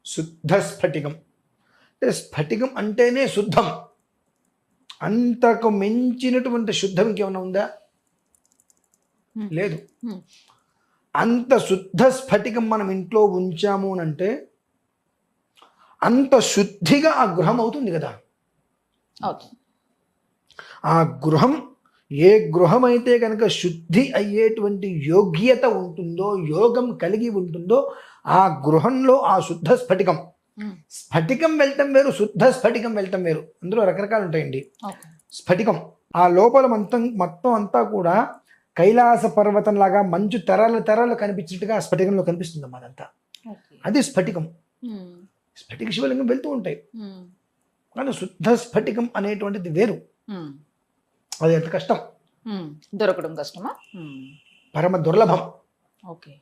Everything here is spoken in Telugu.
శుద్ధ స్ఫటికం. అంటే స్ఫటికం అంటేనే శుద్ధం. అంతకు మించినటువంటి శుద్ధం ఇంకేమైనా ఉందా? లేదు. అంత శుద్ధ స్ఫటికం మనం ఇంట్లో ఉంచాము అంటే అంత శుద్ధిగా ఆ గృహం అవుతుంది కదా. ఆ గృహం ఏ గృహం అయితే కనుక శుద్ధి అయ్యేటువంటి యోగ్యత ఉంటుందో, యోగం కలిగి ఉంటుందో, ఆ గృహంలో ఆ శుద్ధ స్ఫటికం, స్ఫటికం వెళ్ళటం వేరు, శుద్ధ స్ఫటికం వెళ్ళటం వేరు. అందులో రకరకాలు ఉంటాయండి. స్ఫటికం ఆ లోపల మొత్తం అంతా కూడా కైలాస పర్వతం లాగా మంచు తెరలు తెరలు కనిపించినట్టుగా స్ఫటికంలో కనిపిస్తుంది అమ్మా. అదంతా అది స్ఫటికం. స్ఫటిక శివలింగం వెళ్తూ ఉంటాయి, కానీ శుద్ధ స్ఫటికం అనేటువంటిది వేరు. అది ఎంత కష్టం, దొరకడం కష్టమా, పరమ దుర్లభం. ఓకే.